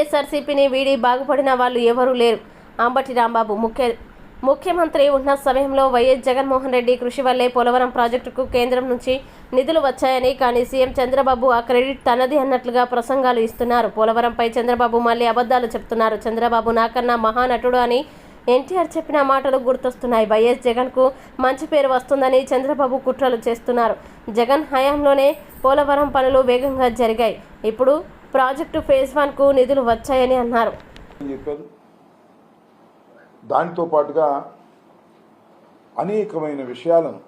వైఎస్ఆర్సీపీని వీడి బాగుపడిన వాళ్ళు ఎవరూ లేరు. అంబటి రాంబాబు ముఖ్యమంత్రి ఉన్న సమయంలో వైఎస్ జగన్మోహన్ రెడ్డి కృషి వల్లే పోలవరం ప్రాజెక్టుకు కేంద్రం నుంచి నిధులు వచ్చాయని, కానీ సీఎం చంద్రబాబు ఆ క్రెడిట్ తనది అన్నట్లుగా ప్రసంగాలు ఇస్తున్నారు. పోలవరంపై చంద్రబాబు మళ్ళీ అబద్ధాలు చెప్తున్నారు. చంద్రబాబు నాకన్నా మహానటుడు అని ఎన్టీఆర్ చెప్పిన మాటలు గుర్తొస్తున్నాయి. వైఎస్ జగన్కు మంచి పేరు వస్తుందని చంద్రబాబు కుట్రలు చేస్తున్నారు. జగన్ హయాంలోనే పోలవరం పనులు వేగంగా జరిగాయి. ఇప్పుడు ప్రాజెక్టు ఫేజ్ 1కు నిధులు వచ్చాయని అన్నారు. దానితో పాటుగా అనేకమైన విషయాలను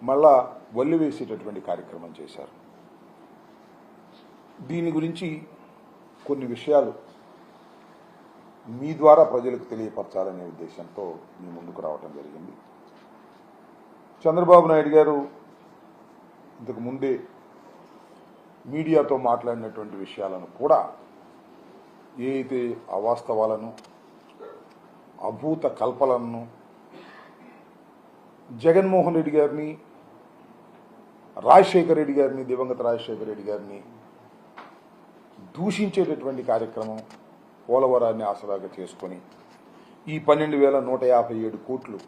మళ్ళా వల్లివేసేటటువంటి కార్యక్రమం చేశారు. దీని గురించి కొన్ని విషయాలు మీ ద్వారా ప్రజలకు తెలియపరచాలనే ఉద్దేశంతో మీ ముందుకు రావడం జరిగింది. చంద్రబాబు నాయుడు గారు ఇంతకు ముందే మీడియాతో మాట్లాడినటువంటి విషయాలను కూడా ఏదైతే అవాస్తవాలను, అభూత కల్పనలను, జగన్మోహన్ రెడ్డి గారిని, రాజశేఖర రెడ్డి గారిని, దివంగత రాజశేఖర రెడ్డి గారిని దూషించేటటువంటి కార్యక్రమం పోలవరాన్ని ఆసరాగా చేసుకొని ఈ 12,157 కోట్లు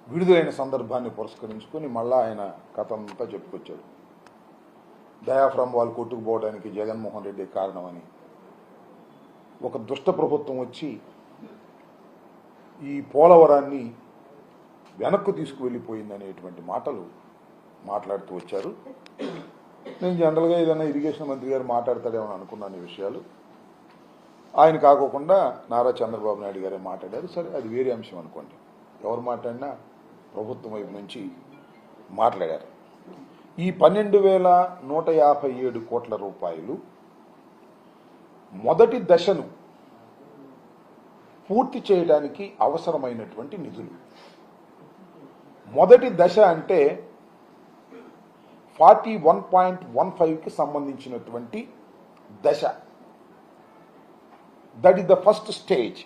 విడుదలైన సందర్భాన్ని పురస్కరించుకొని మళ్ళా ఆయన కథ అంతా చెప్పుకొచ్చాడు. డయాఫ్రమ్ వాళ్ళు కొట్టుకుపోవడానికి జగన్మోహన్ రెడ్డి కారణమని, ఒక దుష్ట ప్రభుత్వం వచ్చి ఈ పోలవరాన్ని వెనక్కు తీసుకువెళ్ళిపోయిందనేటువంటి మాటలు మాట్లాడుతూ వచ్చారు. నేను జనరల్గా ఏదైనా ఇరిగేషన్ మంత్రి గారు మాట్లాడతాడేమని అనుకున్నాను ఈ విషయాలు. ఆయన కాకోకుండా నారా చంద్రబాబు నాయుడు గారే మాట్లాడారు. సరే, అది వేరే అంశం అనుకోండి. ఎవరు మాట్లాడినా ప్రభుత్వం వైపు నుంచి మాట్లాడారు. ఈ 12,157 కోట్ల రూపాయలు మొదటి దశను పూర్తి చేయడానికి అవసరమైనటువంటి నిధులు. మొదటి దశ అంటే 41.15కి సంబంధించినటువంటి దశ. That is the first stage.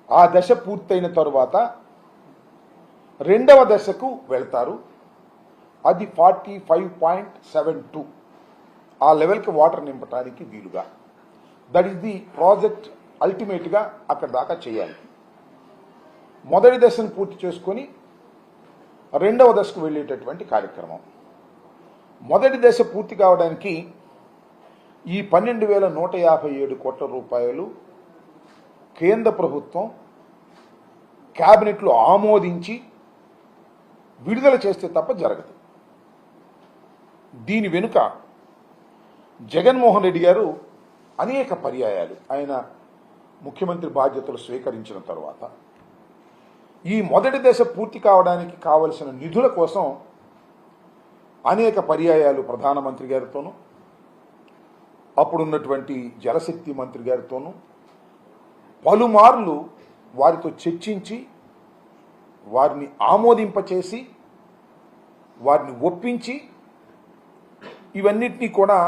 ఆ దశ పూర్తయిన తరువాత రెండవ దశకు వెళ్తారు. అది 45.72. ఆ లెవెల్కి వాటర్ నింపడానికి వీలుగా. That is the project. అల్టిమేట్గా అక్కడ దాకా చేయాలి. మొదటి దశను పూర్తి చేసుకొని రెండవ దశకు వెళ్ళేటటువంటి కార్యక్రమం. మొదటి దశ పూర్తి కావడానికి ఈ 12,157 కోట్ల రూపాయలు కేంద్ర ప్రభుత్వం క్యాబినెట్లో ఆమోదించి విడుదల చేస్తే తప్ప జరగదు. దీని వెనుక జగన్మోహన్ రెడ్డి గారు అనేక పర్యాయాలు ఆయన ముఖ్యమంత్రి బాధ్యతలు స్వీకరించిన తర్వాత ఈ మొదటి దశ పూర్తి కావడానికి కావలసిన నిధుల కోసం అనేక పర్యాయాలు ప్రధానమంత్రి గారితోనూ, అప్పుడున్నటువంటి జలశక్తి మంత్రి గారితోనూ పలుమార్లు వారితో చర్చించి వారిని ఆమోదింపచేసి వారిని ఒప్పించి ఇవన్నిటినీ కూడా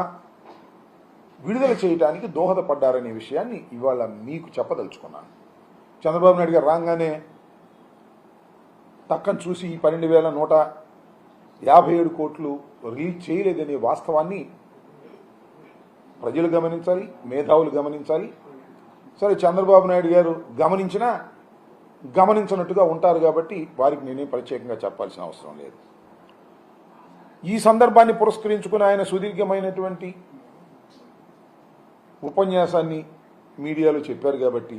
విడుదల చేయడానికి దోహదపడ్డారనే విషయాన్ని ఇవాళ మీకు చెప్పదలుచుకున్నాను. చంద్రబాబు నాయుడు గారు రాగానే తక్కని చూసి ఈ 12,157 కోట్లు రిలీజ్ చేయలేదనే వాస్తవాన్ని ప్రజలు గమనించాలి, మేధావులు గమనించాలి. సరే, చంద్రబాబు నాయుడు గారు గమనించినా గమనించినట్టుగా ఉంటారు కాబట్టి వారికి నేనేం ప్రత్యేకంగా చెప్పాల్సిన అవసరం లేదు. ఈ సందర్భాన్ని పురస్కరించుకుని ఆయన సుదీర్ఘమైనటువంటి ఉపన్యాసాన్ని మీడియాలో చెప్పారు కాబట్టి,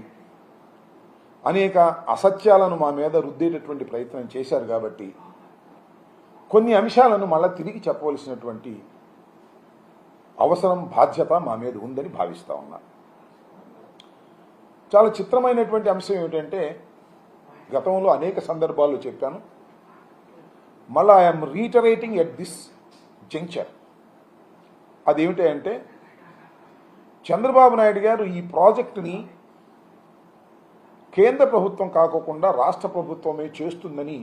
అనేక అసత్యాలను మా మీద రుద్దేటటువంటి ప్రయత్నం చేశారు కాబట్టి కొన్ని అంశాలను మళ్ళా తిరిగి చెప్పవలసినటువంటి అవసరం, బాధ్యత మా మీద ఉందని భావిస్తా ఉన్నా. చాలా చిత్రమైనటువంటి అంశం ఏమిటంటే, గతంలో అనేక సందర్భాల్లో చెప్పాను, మళ్ళా I'm reiterating at this juncture. అదేమిటంటే, చంద్రబాబు నాయుడు గారు ఈ ప్రాజెక్టుని కేంద్ర ప్రభుత్వం కాకోకుండా రాష్ట్ర ప్రభుత్వమే చేస్తుందని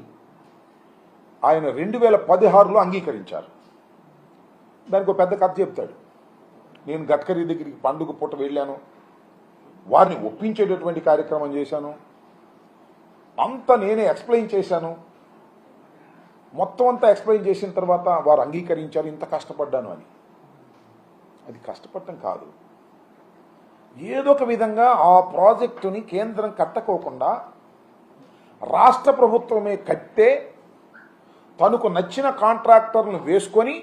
ఆయన 2016లో అంగీకరించారు. దానికి ఒక పెద్ద కథ చెప్తాడు. నేను గడ్కరీ దగ్గరికి పండుగ పూట వెళ్ళాను, వారిని ఒప్పించేటటువంటి కార్యక్రమం చేశాను, అంతా నేనే ఎక్స్ప్లెయిన్ చేశాను, మొత్తం అంతా ఎక్స్ప్లెయిన్ చేసిన తర్వాత వారు అంగీకరించారు, ఇంత కష్టపడ్డాను అని. అది కష్టపడటం కాదు. ఏదో ఒక విధంగా ఆ ప్రాజెక్టుని కేంద్రం కట్టకోకుండా రాష్ట్ర ప్రభుత్వమే కట్టే తనకు నచ్చిన కాంట్రాక్టర్ను వేసుకొని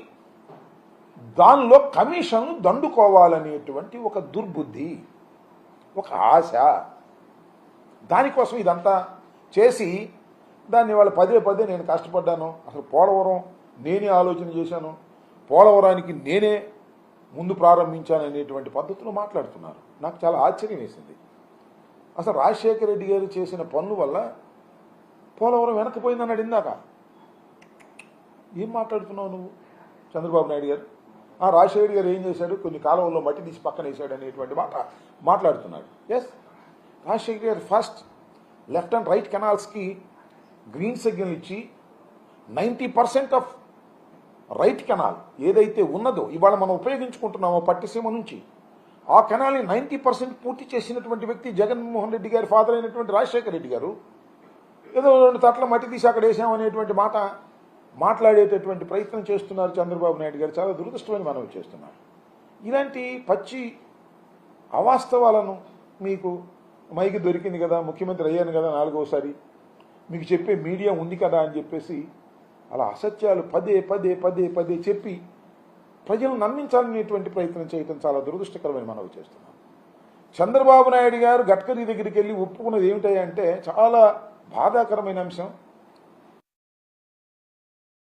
దానిలో కమిషన్లు దండుకోవాలనేటువంటి ఒక దుర్బుద్ధి, ఒక ఆశ. దానికోసం ఇదంతా చేసి దాన్ని వాళ్ళు పదే పదే నేను కష్టపడ్డాను, అసలు పోలవరం నేనే ఆలోచన చేశాను, పోలవరానికి నేనే ముందు ప్రారంభించాను అనేటువంటి పద్ధతిలో మాట్లాడుతున్నారు. నాకు చాలా ఆశ్చర్యం వేసింది. అసలు రాజశేఖర రెడ్డి గారు చేసిన పన్ను వల్ల పోలవరం వెనకపోయిందన్నాడు ఇందాక. ఏం మాట్లాడుతున్నావు నువ్వు చంద్రబాబు నాయుడు గారు? రాజశేఖర గారు ఏం చేశాడు, కొన్ని కాలంలో మట్టి తీసి పక్కన వేసాడు అనేటువంటి మాట మాట్లాడుతున్నాడు. Yes, Rajasekhara garu first left and right కెనాల్స్కి గ్రీన్ సిగ్నల్ ఇచ్చి 90% ఆఫ్ రైట్ కెనాల్ ఏదైతే ఉన్నదో ఇవాళ మనం ఉపయోగించుకుంటున్నామో పట్టిసీమ నుంచి, ఆ కెనాల్ని 90% పూర్తి చేసినటువంటి వ్యక్తి జగన్మోహన్ రెడ్డి గారి ఫాదర్ అయినటువంటి రాజశేఖర రెడ్డి గారు. ఏదో 2 తట్ల మట్టి తీసి అక్కడ వేసామనేటువంటి మాట మాట్లాడేటటువంటి ప్రయత్నం చేస్తున్నారు చంద్రబాబు నాయుడు గారు. చాలా దురదృష్టమైన మనవి చేస్తున్నారు. ఇలాంటి పచ్చి అవాస్తవాలను మీకు మైకి దొరికింది కదా, ముఖ్యమంత్రి అయ్యాను కదా 4వసారి, మీకు చెప్పే మీడియా ఉంది కదా అని చెప్పేసి అలా అసత్యాలు పదే పదే పదే పదే చెప్పి ప్రజలను నమ్మించాలనేటువంటి ప్రయత్నం చేయడం చాలా దురదృష్టకరమైన మనవి చేస్తున్నాం. చంద్రబాబు నాయుడు గారు గడ్కరీ దగ్గరికి వెళ్ళి ఒప్పుకున్నది ఏమిటంటే చాలా బాధాకరమైన అంశం.